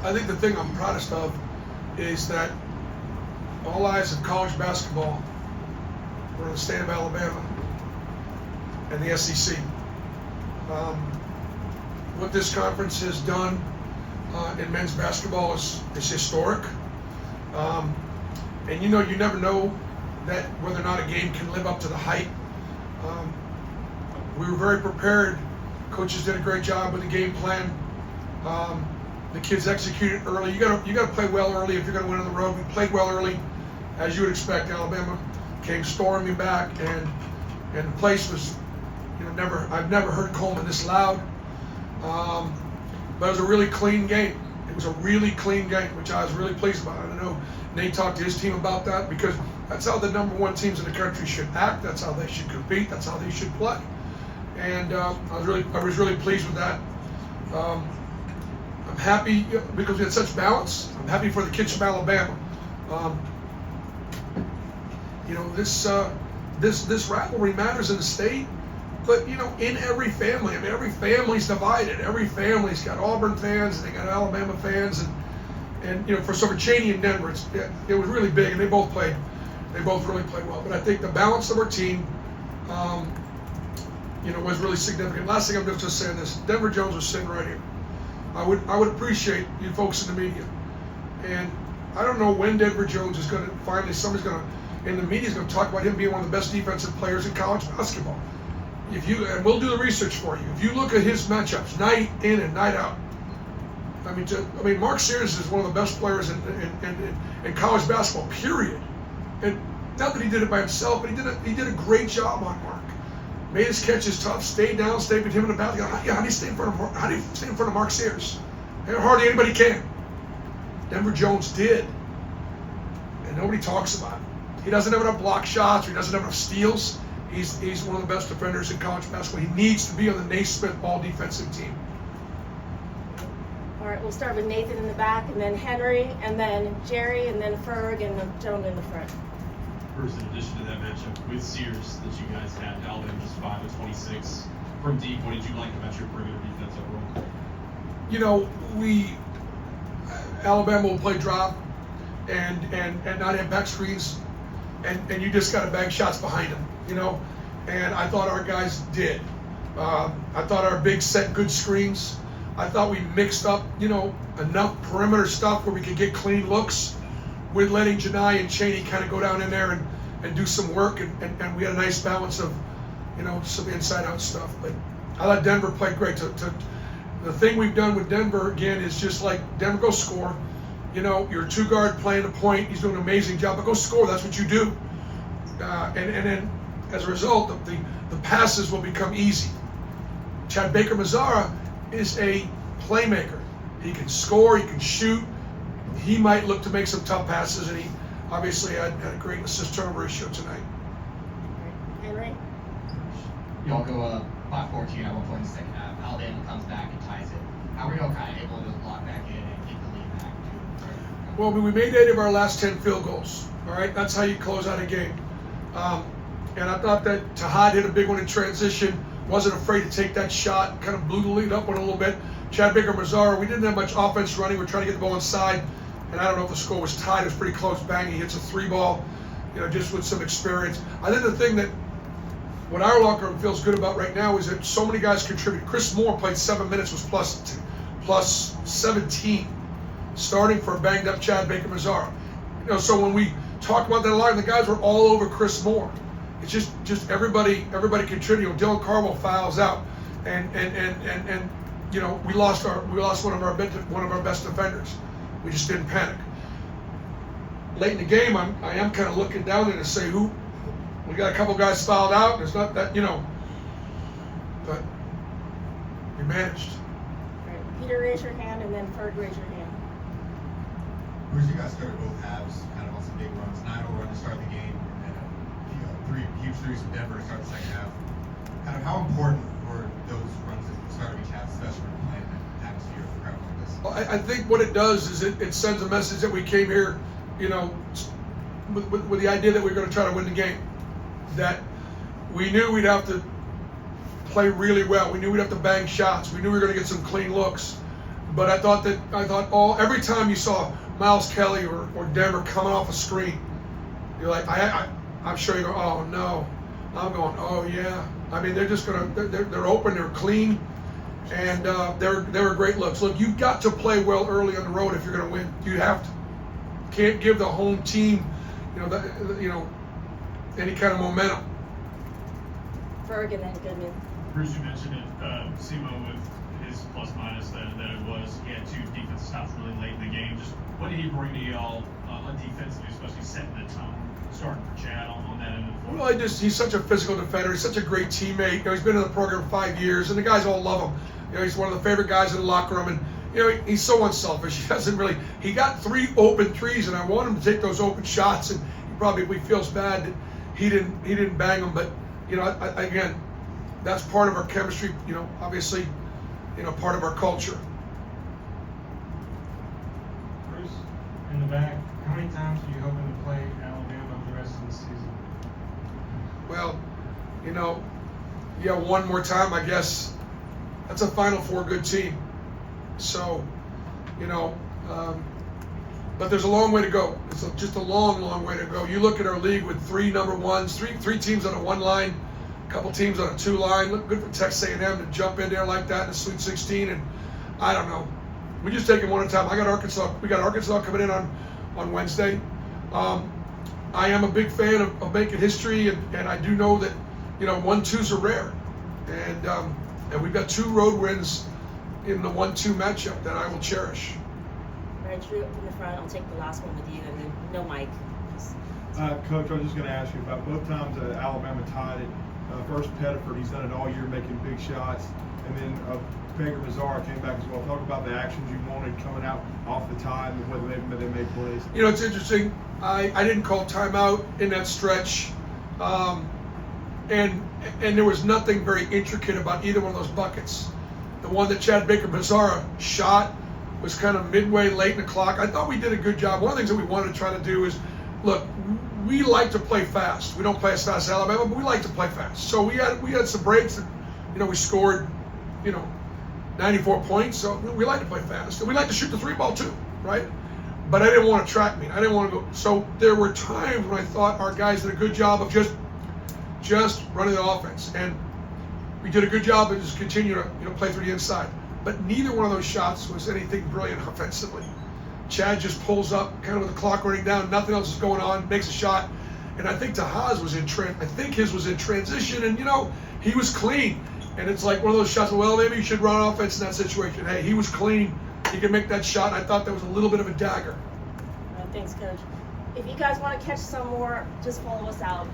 I think the thing I'm proudest of is that all eyes of college basketball were in the state of Alabama and the SEC. What this conference has done in men's basketball is historic. And you never know that whether or not a game can live up to the hype. We were very prepared. Coaches did a great job with the game plan. The kids executed early. You got to play well early if you're going to win on the road. We played well early, as you would expect. Alabama came storming back, and the place was, I've never heard Coleman this loud. But it was a really clean game. It was a really clean game, which I was really pleased about. I know Nate talked to his team about that, because that's how the #1 teams in the country should act. That's how they should compete. That's how they should play. And I was really pleased with that. I'm happy because we had such balance. I'm happy for the kids from Alabama. This rivalry matters in the state, but in every family. I mean, every family's divided. Every family's got Auburn fans and they got Alabama fans, and for Cheney and Denver, it was really big, and they both really played well. But I think the balance of our team, was really significant. Last thing I'm just saying this: Denver Jones was sitting right here. I would appreciate you folks in the media, and I don't know when Denver Jones is going to finally, in the media is going to talk about him being one of the best defensive players in college basketball. And we'll do the research for you. If you look at his matchups night in and night out, I mean, Mark Sears is one of the best players in college basketball, period. And not that he did it by himself, but he did a great job on Mark. Made his catches tough, stayed down, stayed with him in the battle. How do you stay in front of Mark Sears? Hardly anybody can. Denver Jones did, and nobody talks about it. He doesn't have enough block shots, or he doesn't have enough steals. He's one of the best defenders in college basketball. He needs to be on the Naismith all-defensive team. All right, we'll start with Nathan in the back, and then Henry, and then Jerry, and then Ferg, and the gentleman in the front. First, in addition to that matchup with Sears that you guys had, Alabama just 5 of 26 from deep. What did you like about your perimeter defense overall? Alabama will play drop and not impact screens, and you just got to bang shots behind them, And I thought our guys did. I thought our bigs set good screens. I thought we mixed up, enough perimeter stuff where we could get clean looks with letting Janai and Cheney kind of go down in there and do some work, and we had a nice balance of, some inside-out stuff. But I thought Denver played great. The thing we've done with Denver, again, is just like, Denver, go score. Your two guard playing the point, he's doing an amazing job, but go score. That's what you do. And then, as a result, the passes will become easy. Chad Baker-Mazara is a playmaker. He can score, he can shoot. He might look to make some tough passes, and he obviously had a great assist-turnover ratio tonight. Henry? Y'all go up by 14 at one point in the second half. Alabama comes back and ties it. How were y'all kind of able to lock back in and keep the lead back? Well, we made 8 of our last 10 field goals. All right, that's how you close out a game. And I thought that Tahad hit a big one in transition. Wasn't afraid to take that shot. Kind of blew the lead up one a little bit. Chad Baker-Mazara, we didn't have much offense running. We're trying to get the ball inside. And I don't know if the score was tied. It was pretty close. Bang, he hits a 3-ball, just with some experience. I think the thing that what our locker room feels good about right now is that so many guys contribute. Chris Moore played 7 minutes, was plus 17, starting for a banged-up Chad Baker-Mazara. So when we talk about that line, the guys were all over Chris Moore. It's just everybody contributing. Dylan Carwell fouls out, and we lost one of our best defenders. We just didn't panic. Late in the game, I am kind of looking down there to say who. We got a couple guys fouled out. There's not that, but we managed. All right, Peter, raise your hand, and then Ferg, raise your hand. Whereas you guys started both halves, kind of on some big runs, 9-0 run to start the game, and 3 huge threes from Denver to start the second half. Kind of how important were those runs at the start of each half, especially when you're playing an atmosphere of a crowd like this? Well, I think what it does is it sends a message that we came here, with the idea that we're going to try to win the game. That we knew we'd have to play really well. We knew we'd have to bang shots. We knew we were going to get some clean looks. But I thought every time you saw Miles Kelly or Denver coming off a screen, you're like, I'm sure you go, oh no. I'm going, oh yeah. I mean, they're just they're open, they're clean, and they're great looks. Look, you've got to play well early on the road if you're going to win. You have to. Can't give the home team, any kind of momentum. Ferg and then Goodman. Bruce, you mentioned it, Simo with his plus minus that it was. He had 2 defensive stops really late in the game. Just what did he bring to y'all defensively, especially setting the tone, starting for Chad on that end of the floor? Well, he's such a physical defender. He's such a great teammate. He's been in the program 5 years, and the guys all love him. He's one of the favorite guys in the locker room, and he's so unselfish. He got 3 open threes, and I want him to take those open shots. And he probably feels bad that he didn't bang them, but again, that's part of our chemistry. Obviously, part of our culture. Bruce, in the back, how many times are you hoping to play Alabama the rest of the season? Well, one more time, I guess. That's a Final Four good team. So, but there's a long way to go. It's just a long, long way to go. You look at our league with 3 number ones, three teams on a 1 line, a couple teams on a 2 line. Look good for Texas A&M to jump in there like that in the Sweet 16. And I don't know. We just take it one at a time. We got Arkansas coming in on Wednesday. I am a big fan of making history, and I do know that 1-2s are rare, and we've got 2 road wins in the 1-2 matchup that I will cherish. Right, Drew up in the front. I'll take the last one with you, and then no Mike. Coach, I was just going to ask you about both times Alabama tied it. First, Pettiford, he's done it all year, making big shots, and then Baker Mazzara came back as well. Talk about the actions you wanted coming out off the tie and whether they made plays. It's interesting. I didn't call timeout in that stretch, and there was nothing very intricate about either one of those buckets. The one that Chad Baker Mazzara shot was kind of midway late in the clock. I thought we did a good job. One of the things that we wanted to try to do is, look, we like to play fast. We don't play as fast as Alabama, but we like to play fast. So we had some breaks that, we scored, 94 points. So we like to play fast. And we like to shoot the 3-ball too, right? But I didn't want to track meet. I didn't want to go. So there were times when I thought our guys did a good job of just running the offense. And we did a good job of just continuing to play through the inside. But neither one of those shots was anything brilliant offensively. Chad just pulls up, kind of with the clock running down, nothing else is going on, makes a shot. And I think Tahaz was his was in transition, and he was clean. And it's like one of those shots, well, maybe you should run offense in that situation. Hey, he was clean. He could make that shot. I thought that was a little bit of a dagger. Thanks, Coach. If you guys want to catch some more, just follow us out.